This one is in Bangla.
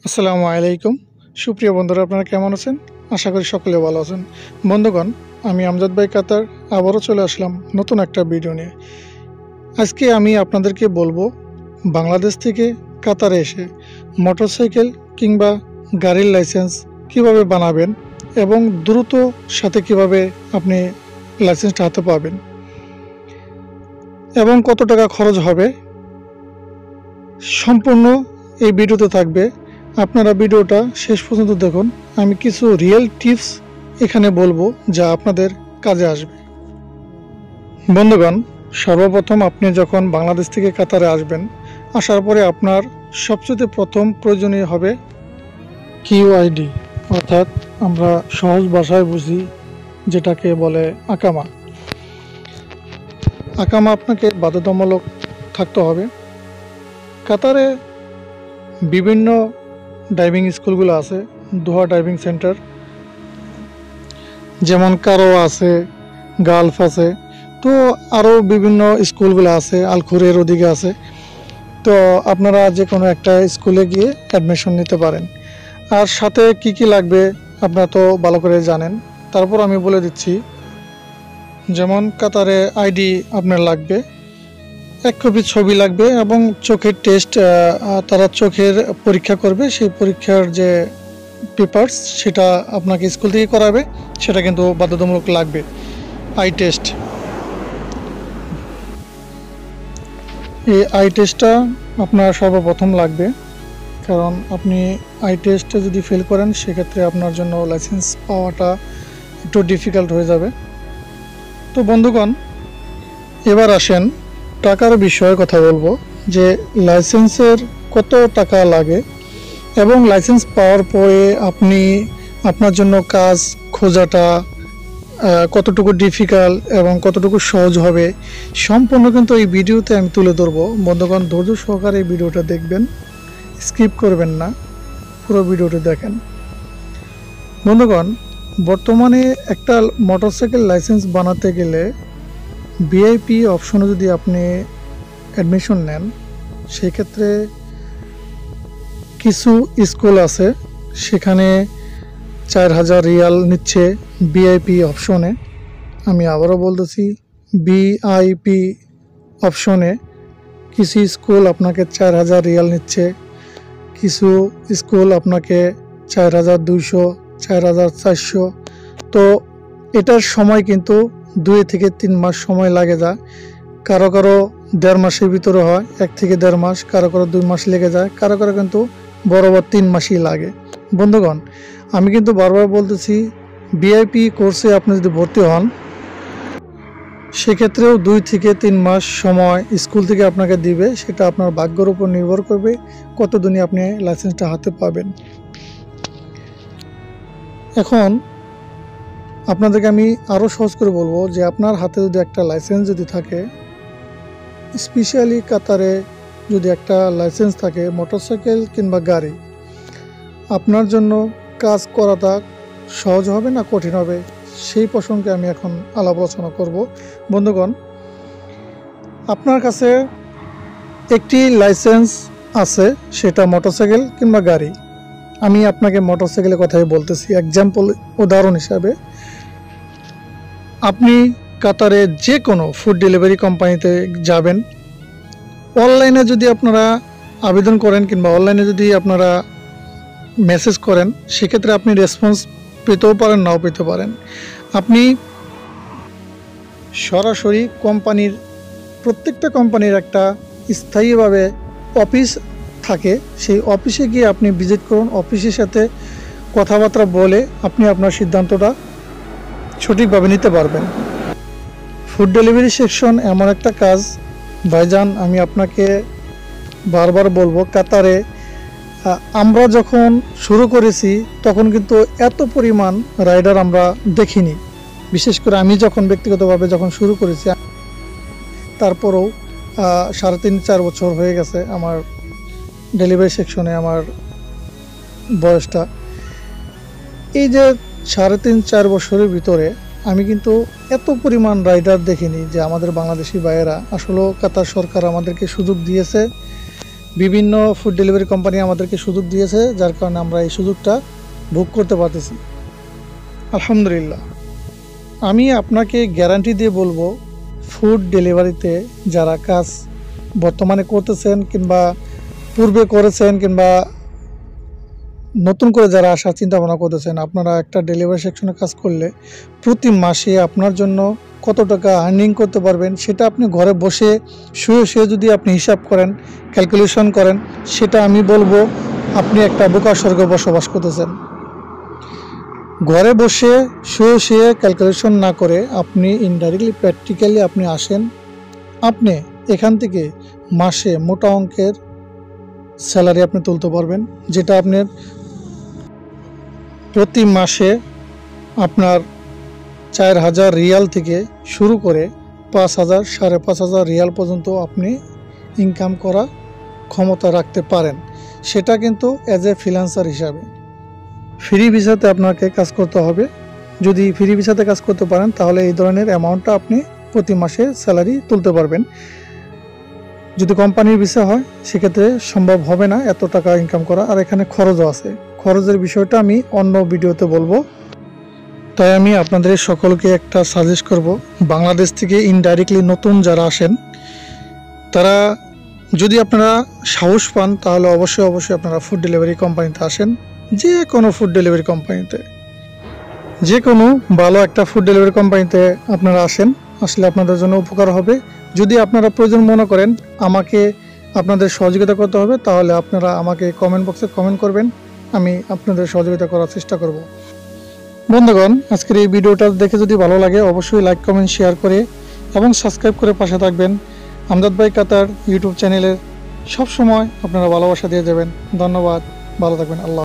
আসসালামু আলাইকুম। সুপ্রিয় বন্ধুরা, আপনারা কেমন আছেন? আশা করি সকলে ভালো আছেন। বন্ধুগণ, আমি আমজাদ ভাই কাতার আবারও চলে আসলাম নতুন একটা ভিডিও নিয়ে। আজকে আমি আপনাদেরকে বলবো বাংলাদেশ থেকে কাতারে এসে মোটরসাইকেল কিংবা গাড়ির লাইসেন্স কিভাবে বানাবেন এবং দ্রুত সাথে কিভাবে আপনি লাইসেন্সটা হাতে পাবেন এবং কত টাকা খরচ হবে সম্পূর্ণ এই ভিডিওতে থাকবে। আপনারা ভিডিওটা শেষ পর্যন্ত দেখুন। আমি কিছু রিয়েল টিপস এখানে বলবো যা আপনাদের কাজে আসবে। বন্ধুগণ, সর্বপ্রথম আপনি যখন বাংলাদেশ থেকে কাতারে আসবেন, আসার পরে আপনার সবচেয়ে প্রথম প্রয়োজনীয় হবে কিউআইডি, অর্থাৎ আমরা সহজ ভাষায় বুঝি যেটাকে বলে আকামা। আকামা আপনাকে বাধ্যতামূলক থাকতে হবে। কাতারে বিভিন্ন ড্রাইভিং স্কুলগুলো আছে, দোহা ড্রাইভিং সেন্টার, যেমন কারো আছে, গালফ আছে, তো আরও বিভিন্ন স্কুলগুলো আছে, আলখুরের ওদিকে আছে। তো আপনারা যে কোনো একটা স্কুলে গিয়ে অ্যাডমিশন নিতে পারেন। আর সাথে কি কি লাগবে আপনারা তো ভালো করে জানেন, তারপর আমি বলে দিচ্ছি। যেমন কাতারে আইডি আপনার লাগবে, এক কপি ছবি লাগবে এবং চোখের টেস্ট, তারা চোখের পরীক্ষা করবে, সেই পরীক্ষার যে পেপারস সেটা আপনাকে স্কুল থেকে করাবে, সেটা কিন্তু বাধ্যতামূলক লাগবে। আই টেস্ট, এই আই টেস্টটা আপনার সর্বপ্রথম লাগবে, কারণ আপনি আই টেস্টে যদি ফেল করেন সেক্ষেত্রে আপনার জন্য লাইসেন্স পাওয়াটা একটু ডিফিকাল্ট হয়ে যাবে। তো বন্ধুগণ, এবার আসেন টাকার বিষয়ে কথা বলবো, যে লাইসেন্সের কত টাকা লাগে এবং লাইসেন্স পাওয়ার পরে আপনি আপনার জন্য কাজ খোঁজাটা কতটুকু ডিফিকাল্ট এবং কতটুকু সহজ হবে সম্পূর্ণ কিন্তু এই ভিডিওতে আমি তুলে ধরবো। বন্ধুগণ, ধৈর্য সহকারে এই ভিডিওটা দেখবেন, স্কিপ করবেন না, পুরো ভিডিওটা দেখেন। বন্ধুগণ, বর্তমানে একটা মোটরসাইকেল লাইসেন্স বানাতে গেলে ভিআইপি অপশনে যদি আপনি অ্যাডমিশন নেন, সেক্ষেত্রে কিছু স্কুল আছে সেখানে 4000 রিয়াল নিচ্ছে ভিআইপি অপশনে। আমি আবারও বলতেছি, ভিআইপি অপশনে কিছু স্কুল আপনাকে 4000 রিয়াল নিচ্ছে, কিছু স্কুল আপনাকে 4200, 4400। তো এটার সময় কিন্তু 2 থেকে 3 মাস সময় লাগে যায়। কারো কারো 1.5 মাসের ভিতরে হয়, 1 থেকে 1.5 মাস, কারো কারো 2 মাস লেগে যায়, কারো কারো কিন্তু বরাবর 3 মাসই লাগে। বন্ধুগণ, আমি কিন্তু বারবার বলতেছি, ভিআইপি কোর্সে আপনি যদি ভর্তি হন সেক্ষেত্রেও 2 থেকে 3 মাস সময় স্কুল থেকে আপনাকে দিবে। সেটা আপনার ভাগ্যের উপর নির্ভর করবে কতদিনে আপনি লাইসেন্সটা হাতে পাবেন। এখন আপনাদেরকে আমি আরও সহজ করে বলবো যে আপনার হাতে যদি একটা লাইসেন্স যদি থাকে, স্পেশালি কাতারে যদি একটা লাইসেন্স থাকে মোটরসাইকেল কিংবা গাড়ি, আপনার জন্য কাজ করাটা সহজ হবে না কঠিন হবে, সেই প্রসঙ্গে আমি এখন আলাপ আলোচনা করব। বন্ধুগণ, আপনার কাছে একটি লাইসেন্স আছে, সেটা মোটরসাইকেল কিংবা গাড়ি। আমি আপনাকে মোটরসাইকেলের কথাই বলতেছি এক্সাম্পল, উদাহরণ হিসাবে। আপনি কাতারে যে কোনো ফুড ডেলিভারি কোম্পানিতে যাবেন, অনলাইনে যদি আপনারা আবেদন করেন কিংবা অনলাইনে যদি আপনারা মেসেজ করেন, সেক্ষেত্রে আপনি রেসপন্স পেতেও পারেন, নাও পেতে পারেন। আপনি সরাসরি কোম্পানির, প্রত্যেকটা কোম্পানির একটা স্থায়ীভাবে অফিস থাকে, সেই অফিসে গিয়ে আপনি ভিজিট করুন। অফিসের সাথে কথাবার্তা বলে আপনি আপনার সিদ্ধান্তটা সঠিকভাবে নিতে পারবেন। ফুড ডেলিভারি সেকশন এমন একটা কাজ ভাইজান, আমি আপনাকে বারবার বলবো, কাতারে আমরা যখন শুরু করেছি তখন কিন্তু এত পরিমাণ রাইডার আমরা দেখিনি। বিশেষ করে আমি যখন ব্যক্তিগতভাবে যখন শুরু করেছি, তারপরেও 3.5-4 বছর হয়ে গেছে আমার ডেলিভারি সেকশনে আমার বয়সটা। এই যে 3.5-4 বছরের ভিতরে আমি কিন্তু এত পরিমাণ রাইডার দেখিনি, যে আমাদের বাংলাদেশি ভাইয়েরা। আসলে কাতার সরকার আমাদেরকে সুযোগ দিয়েছে বিভিন্ন ফুড ডেলিভারি কোম্পানি আমাদেরকে সুযোগ দিয়েছে, যার কারণে আমরা এই সুযোগটা ভোগ করতে পারতেছি। আলহামদুলিল্লাহ। আমি আপনাকে গ্যারান্টি দিয়ে বলবো, ফুড ডেলিভারিতে যারা কাজ বর্তমানে করতেছেন কিংবা পূর্বে করেছেন কিংবা নতুন করে যারা আসার চিন্তা ভাবনা করতেছেন, আপনারা একটা ডেলিভারি সেকশনে কাজ করলে প্রতি মাসে আপনার জন্য কত টাকা আর্নিং করতে পারবেন সেটা আপনি ঘরে বসে শুয়ে যদি আপনি হিসাব করেন, ক্যালকুলেশন করেন, সেটা আমি বলবো আপনি একটা বোকা স্বর্গে বসবাস করতেছেন। ঘরে বসে শুয়ে ক্যালকুলেশন না করে আপনি ইনডাইরেক্টলি প্র্যাকটিক্যালি আপনি আসেন, আপনি এখান থেকে মাসে মোটা অঙ্কের স্যালারি আপনি তুলতে পারবেন, যেটা আপনার প্রতি মাসে আপনার 4000 রিয়াল থেকে শুরু করে 5000 5,500 রিয়াল পর্যন্ত আপনি ইনকাম করা ক্ষমতা রাখতে পারেন। সেটা কিন্তু অ্যাজ এ ফ্রিল্যান্সার হিসাবে। ফ্রি ভিসাতে আপনাকে কাজ করতে হবে। যদি ফ্রি ভিসাতে কাজ করতে পারেন তাহলে এই ধরনের অ্যামাউন্টটা আপনি প্রতি মাসে স্যালারি তুলতে পারবেন। যদি কোম্পানির ভিসা হয় সেক্ষেত্রে সম্ভব হবে না এত টাকা ইনকাম করা, আর এখানে খরচও আছে। খরচের বিষয়টা আমি অন্য ভিডিওতে বলবো। তাই আমি আপনাদের সকলকে একটা সাজেস্ট করব, বাংলাদেশ থেকে ইনডাইরেক্টলি নতুন যারা আসেন তারা যদি আপনারা সাহস পান তাহলে অবশ্যই আপনারা ফুড ডেলিভারি কোম্পানিতে আসেন। যে কোনো ফুড ডেলিভারি কোম্পানিতে, যে কোনো ভালো একটা ফুড ডেলিভারি কোম্পানিতে আপনারা আসেন, আসলে আপনাদের জন্য উপকার হবে। যদি আপনারা প্রয়োজন মনে করেন আমাকে আপনাদের সহযোগিতা করতে হবে, তাহলে আপনারা আমাকে কমেন্ট বক্সে কমেন্ট করবেন, আমি আপনাদের সহযোগিতা করার চেষ্টা করব। বন্ধুগণ, আজকের এই ভিডিওটা দেখে যদি ভালো লাগে অবশ্যই লাইক কমেন্ট শেয়ার করে এবং সাবস্ক্রাইব করে পাশে থাকবেন। আমজাদ ভাই কাতার ইউটিউব চ্যানেলের সব সময় আপনারা ভালোবাসা দিয়ে যাবেন। ধন্যবাদ, ভালো থাকবেন। আল্লাহ।